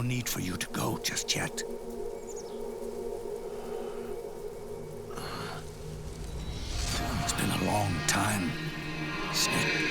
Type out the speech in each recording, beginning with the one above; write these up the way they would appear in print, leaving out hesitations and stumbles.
need for you to go just yet. It's been a long time, Snake.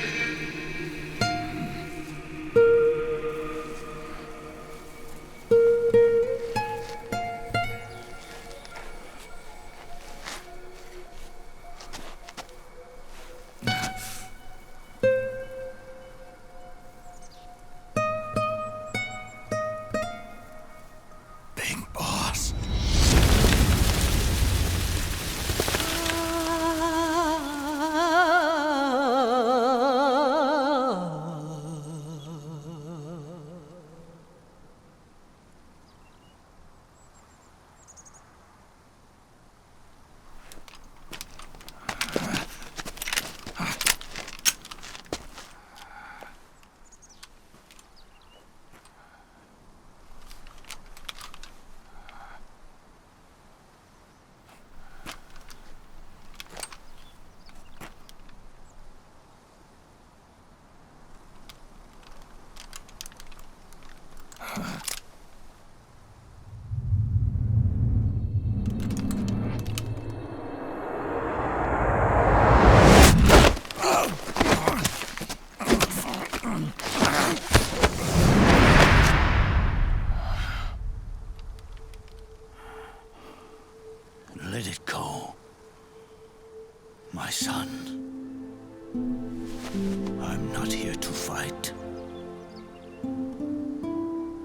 Let it go, my son. I'm not here to fight.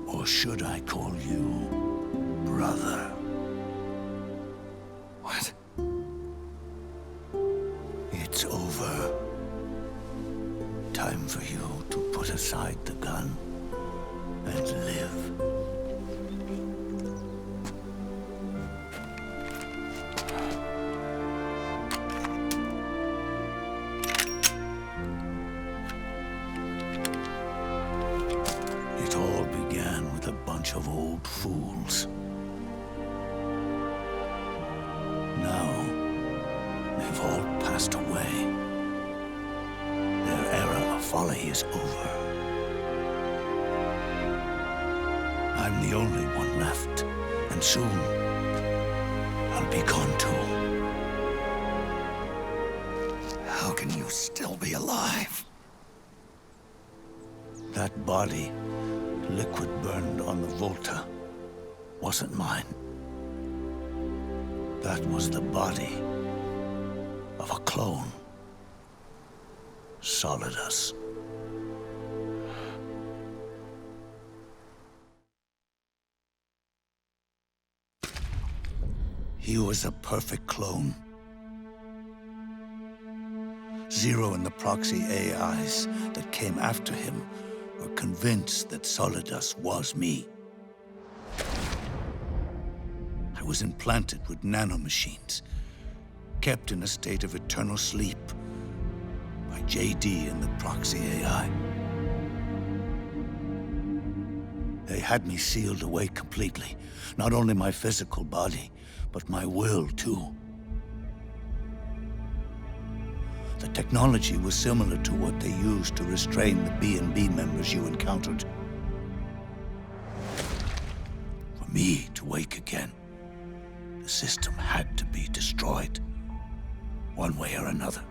Or should I call you brother? What? It's over. Time for you to put aside the gun and live. It all began with a bunch of old fools. Now, they've all passed away. Their era of folly is over. I'm the only one left, and soon I'll be gone too. How can you still be alive? That body, liquid burned on the Volta, wasn't mine. That was the body of a clone. Solidus. He was a perfect clone. Zero and the proxy AIs that came after him were convinced that Solidus was me. I was implanted with nanomachines, kept in a state of eternal sleep by JD and the proxy AI. They had me sealed away completely, not only my physical body, but my will too. The technology was similar to what they used to restrain the B&B members you encountered. For me to wake again, the system had to be destroyed, one way or another.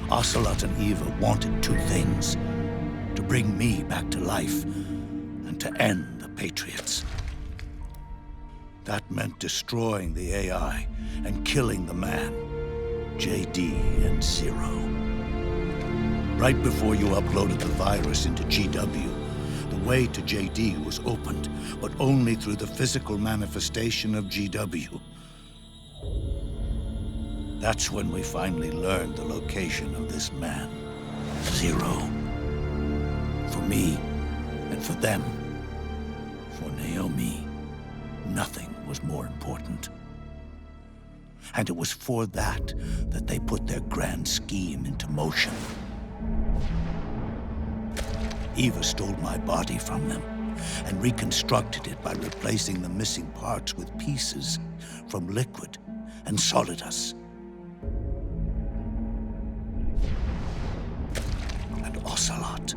Ocelot and Eva wanted two things: to bring me back to life and to end the Patriots. That meant destroying the AI and killing the man, JD and Zero. Right before you uploaded the virus into GW, the way to JD was opened, but only through the physical manifestation of GW. That's when we finally learned the location of this man, Zero. For me, and for them, for Naomi, nothing was more important. And it was for that they put their grand scheme into motion. Eva stole my body from them and reconstructed it by replacing the missing parts with pieces from Liquid and Solidus. And Ocelot,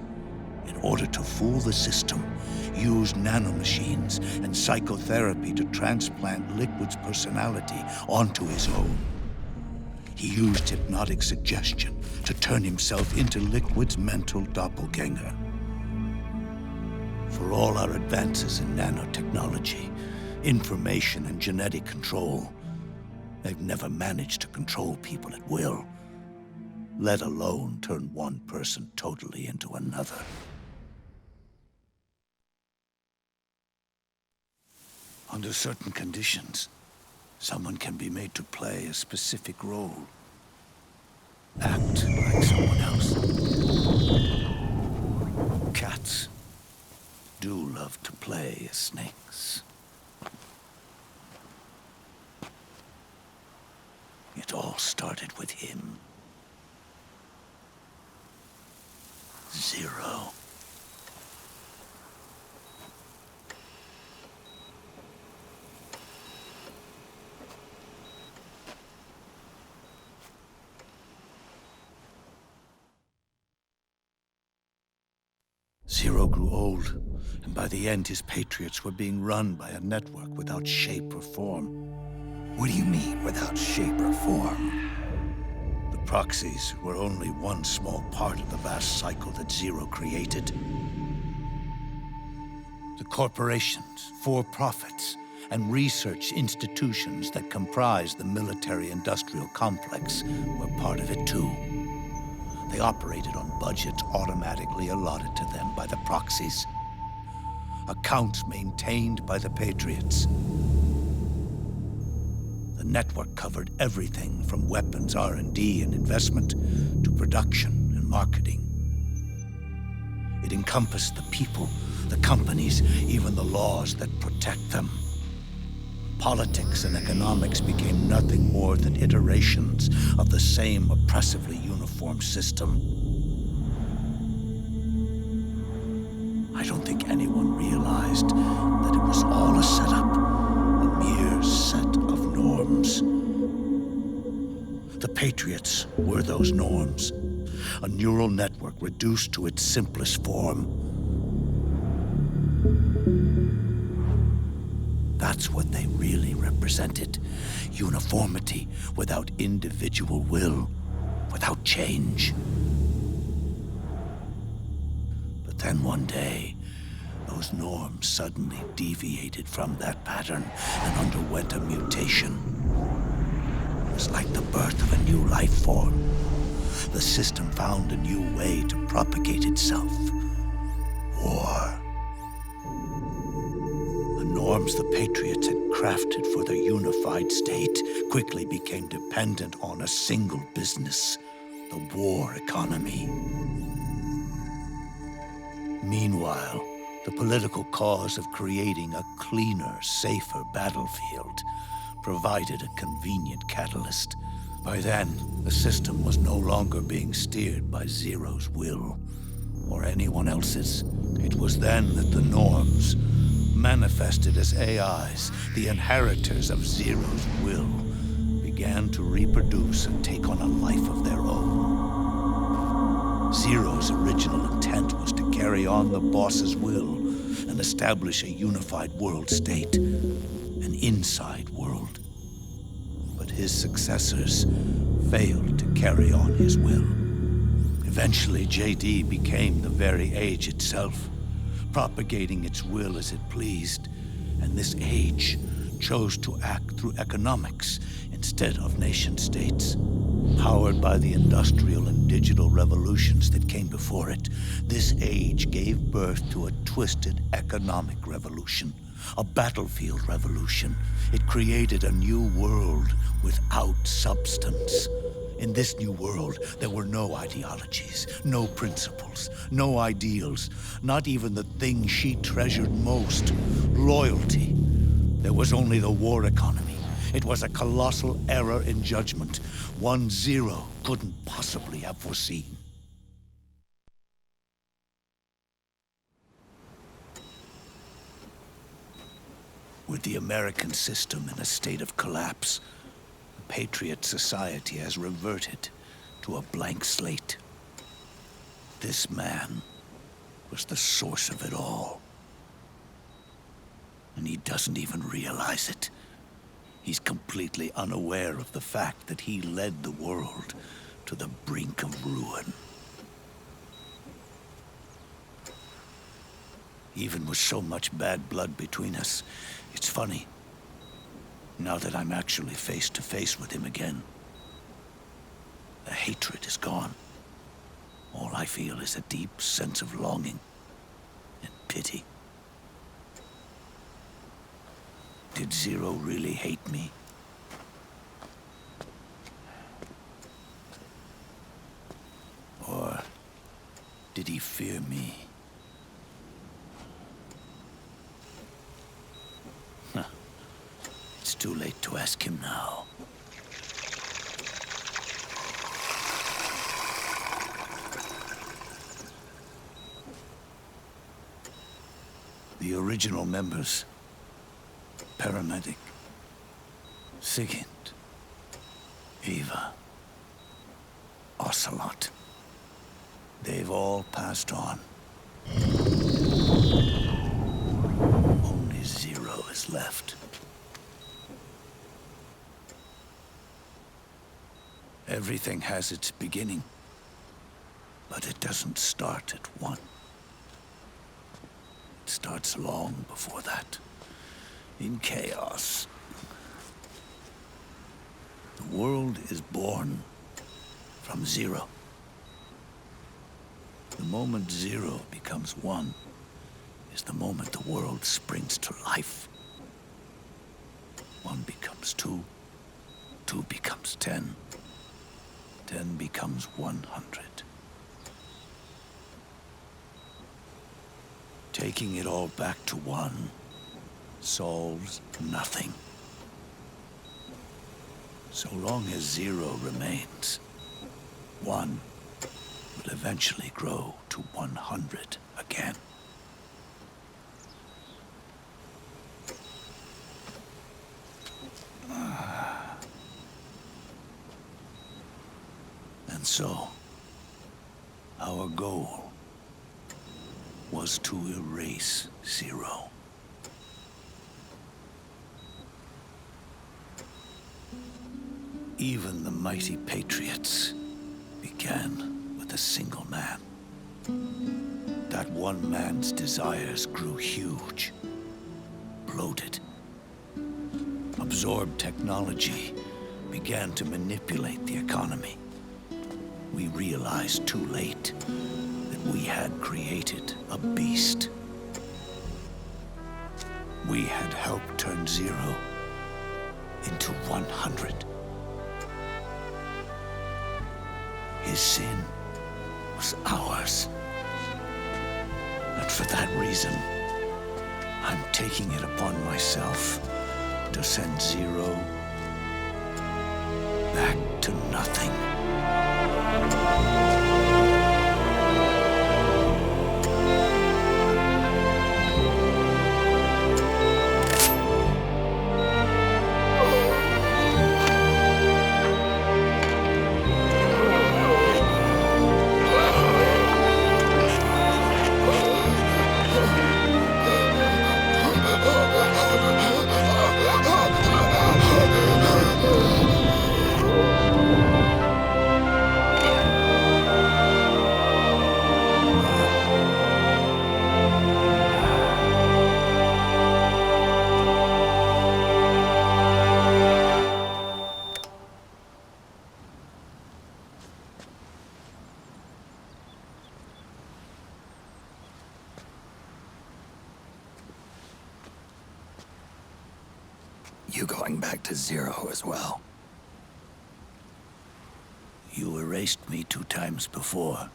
in order to fool the system, used nanomachines and psychotherapy to transplant Liquid's personality onto his own. He used hypnotic suggestion to turn himself into Liquid's mental doppelganger. For all our advances in nanotechnology, information and genetic control, they've never managed to control people at will, let alone turn one person totally into another. Under certain conditions, someone can be made to play a specific role. Act like someone else. Cats do love to play as snakes. It all started with him. Zero. Zero grew old, and by the end his Patriots were being run by a network without shape or form. What do you mean, without shape or form? The proxies were only one small part of the vast cycle that Zero created. The corporations, for-profits, and research institutions that comprise the military-industrial complex were part of it too. They operated on budgets automatically allotted to them by the proxies. Accounts maintained by the Patriots. The network covered everything from weapons R&D and investment to production and marketing. It encompassed the people, the companies, even the laws that protect them. Politics and economics became nothing more than iterations of the same oppressively uniform system. I don't think anyone realized that it was all a setup, a mere set of norms. The Patriots were those norms, a neural network reduced to its simplest form. That's what they really represented. Uniformity without individual will, without change. But then one day, those norms suddenly deviated from that pattern and underwent a mutation. It was like the birth of a new life form. The system found a new way to propagate itself. War. The norms the Patriots had crafted for their unified state quickly became dependent on a single business, the war economy. Meanwhile, the political cause of creating a cleaner, safer battlefield provided a convenient catalyst. By then, the system was no longer being steered by Zero's will, or anyone else's. It was then that the norms, manifested as AIs, the inheritors of Zero's will, began to reproduce and take on a life of their own. Zero's original intent was to carry on the boss's will and establish a unified world state, an inside world. But his successors failed to carry on his will. Eventually, JD became the very age itself, propagating its will as it pleased, and this age chose to act through economics instead of nation-states. Powered by the industrial and digital revolutions that came before it, this age gave birth to a twisted economic revolution, a battlefield revolution. It created a new world without substance. In this new world, there were no ideologies, no principles, no ideals, not even the thing she treasured most, loyalty. There was only the war economy. It was a colossal error in judgment, one Zero couldn't possibly have foreseen. With the American system in a state of collapse, the Patriot society has reverted to a blank slate. This man was the source of it all. And he doesn't even realize it. He's completely unaware of the fact that he led the world to the brink of ruin. Even with so much bad blood between us, it's funny. Now that I'm actually face to face with him again, the hatred is gone. All I feel is a deep sense of longing and pity. Did Zero really hate me? Or did he fear me? Huh. It's too late to ask him now. The original members, Paramedic, Sigint, Eva, Ocelot, they've all passed on. Only Zero is left. Everything has its beginning, but it doesn't start at one. It starts long before that, in chaos. The world is born from zero. The moment zero becomes one is the moment the world springs to life. One becomes two, two becomes 10, 10 becomes 100. Taking it all back to one solves nothing. So long as zero remains, one will eventually grow to 100 again. And so, our goal was to erase Zero. Even the mighty Patriots began with a single man. That one man's desires grew huge, bloated, absorbed technology, began to manipulate the economy. We realized too late that we had created a beast. We had helped turn Zero into 100. His sin was ours. And for that reason, I'm taking it upon myself to send Zero back to nothing. You going back to Zero as well? You erased me 2 times before.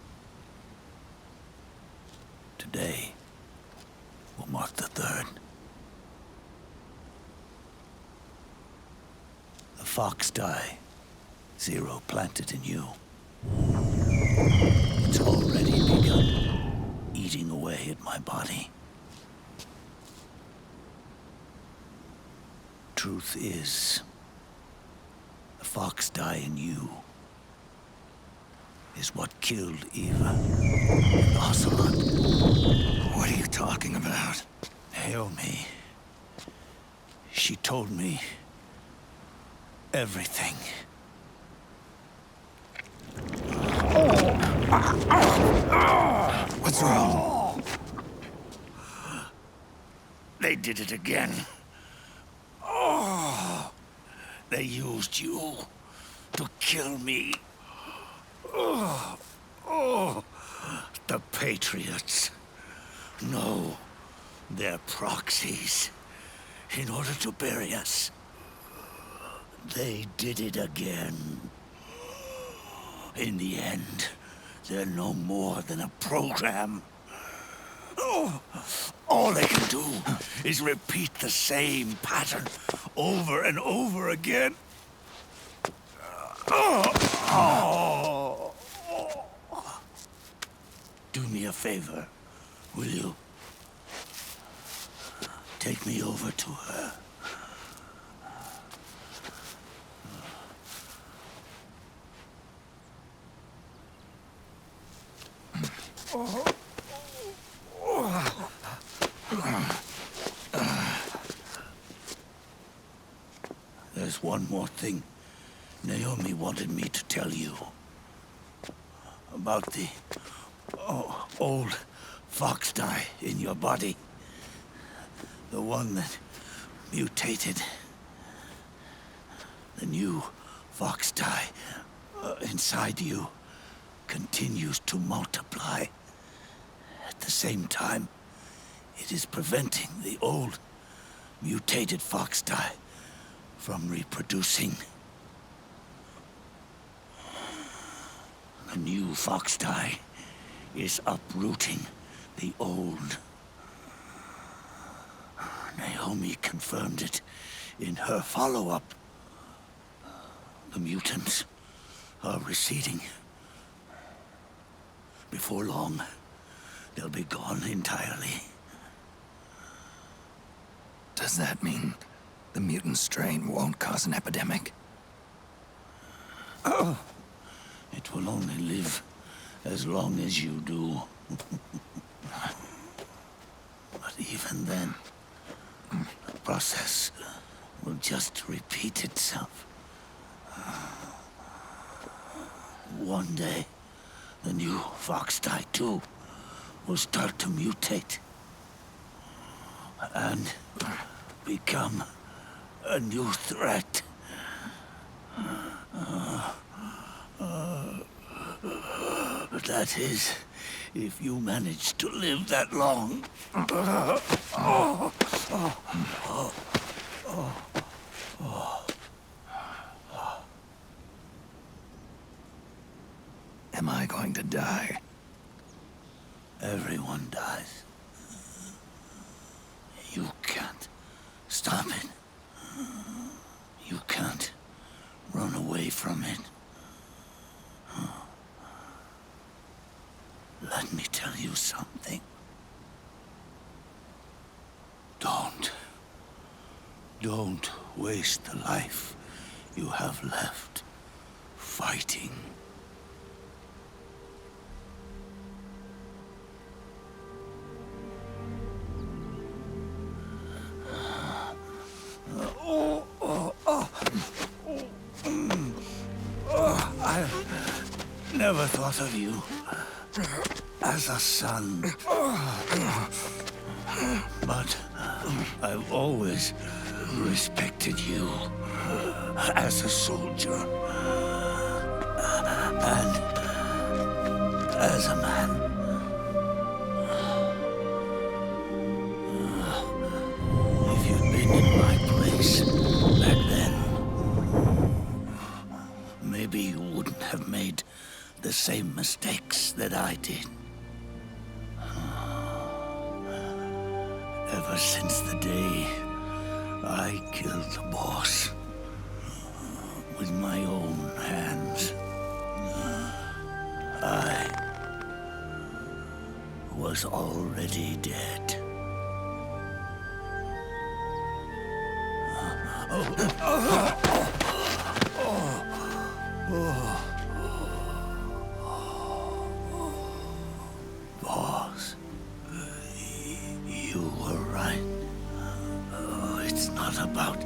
Today will mark the 3rd. The FoxDie Zero planted in you. It's already begun eating away at my body. Truth is, the FoxDie in you is what killed Eva and Ocelot. What are you talking about? Naomi, She told me everything. What's wrong? They did it again. Oh, they used you to kill me. Oh, the Patriots. No, they're proxies. In order to bury us. They did it again. In the end, they're no more than a program. Oh, all they can do is repeat the same pattern over and over again. Do me a favor, will you? Take me over to her. There's one more thing Naomi wanted me to tell you. About the old FoxDie in your body. The one that mutated. The new FoxDie inside you continues to multiply. At the same time, it is preventing the old mutated FoxDie from reproducing. The new FoxDie is uprooting the old. Naomi confirmed it in her follow-up. The mutants are receding. Before long, they'll be gone entirely. Does that mean the mutant strain won't cause an epidemic? Oh, it will only live as long as you do. But even then, the process will just repeat itself. One day, the new FoxDie too will start to mutate and become a new threat. That is, if you manage to live that long. Am I going to die? Everyone dies. You can't stop it. You can't run away from it. Let me tell you something. Don't waste the life you have left fighting. I never thought of you as a son. But I've always respected you as a soldier and as a man. If you'd been in my place back then, maybe you wouldn't have made the same mistakes that I did. Ever since the day I killed the boss with my own hands, I was already dead. Boss, you were right. It's not about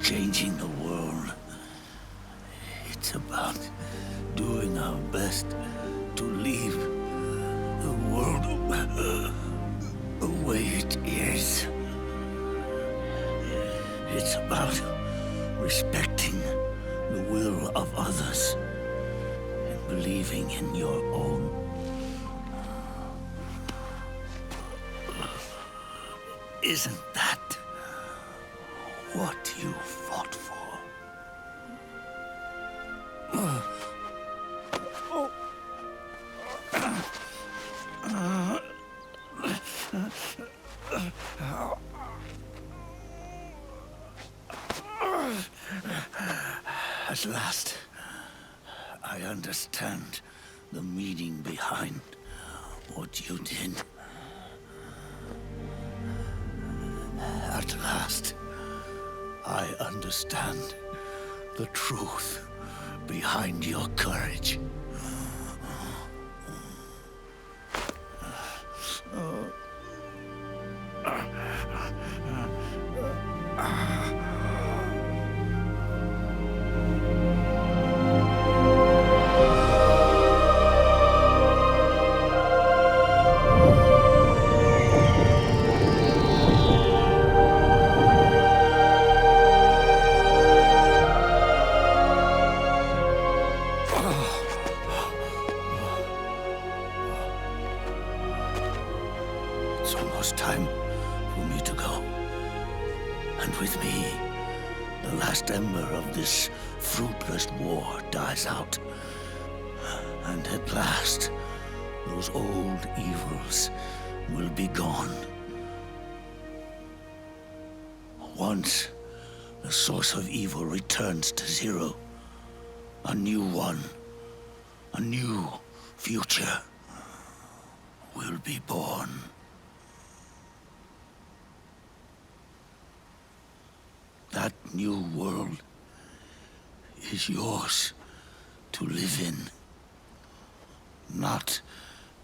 changing the world. It's about doing our best to leave the world the way it is. It's about respecting the will of others and believing in your own. Isn't that what you fought for? At last, I understand the meaning behind what you did. At last, I understand the truth behind your courage. It's almost time for me to go. And with me, the last ember of this fruitless war dies out. And at last, those old evils will be gone. Once the source of evil returns to zero, a new one, a new future will be born. That new world is yours to live in, not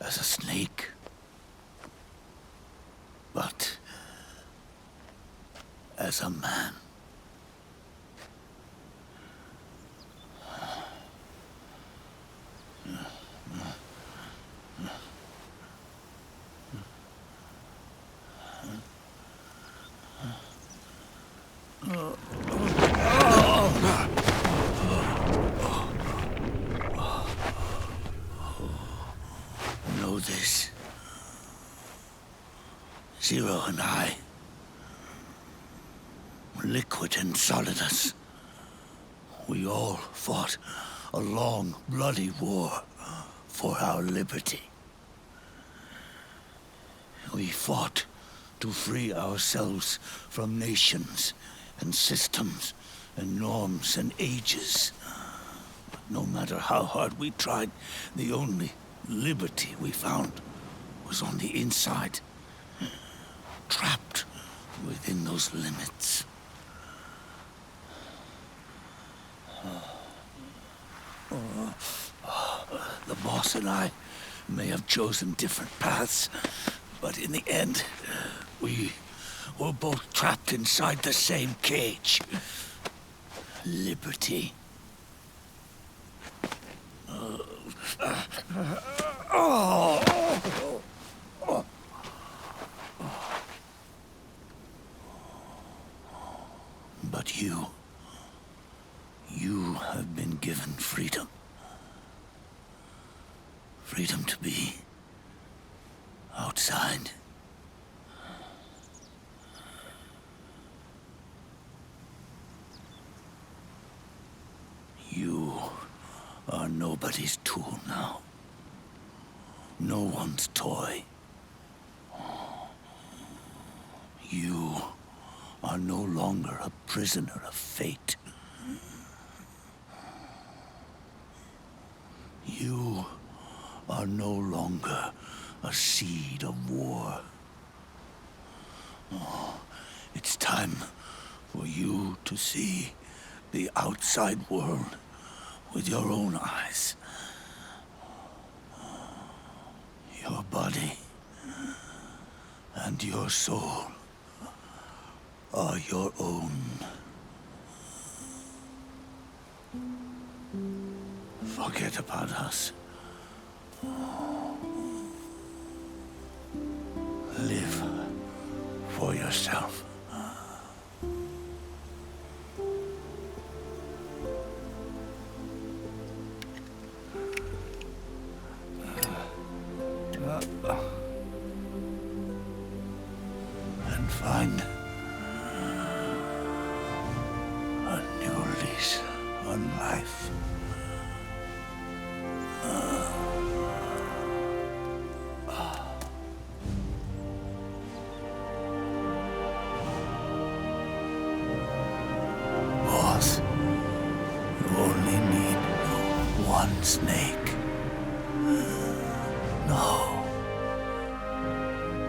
as a snake, but as a man. Know this. Zero and I, liquid and solidus, we all fought a long, bloody war for our liberty. We fought to free ourselves from nations and systems and norms and ages. But no matter how hard we tried, the only liberty we found was on the inside, trapped within those limits. The boss and I may have chosen different paths, but in the end, we were both trapped inside the same cage. Liberty. But you have been given freedom. Freedom to be outside. You are nobody's tool now. No one's toy. You are no longer a prisoner of fate. You are no longer a seed of war. It's time for you to see the outside world with your own eyes. Your body and your soul are your own. Forget about us. Live for yourself. And find a new lease on life. Boss, you only need one snake. No.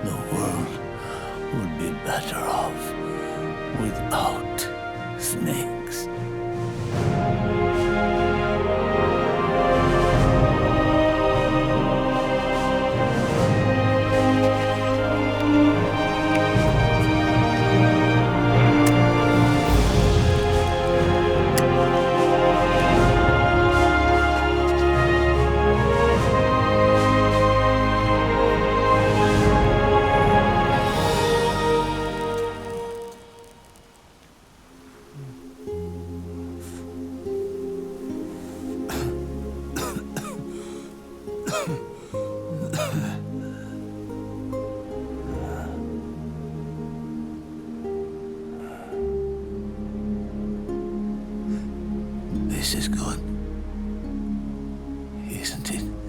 The world would be better off without snakes. This is good, isn't it?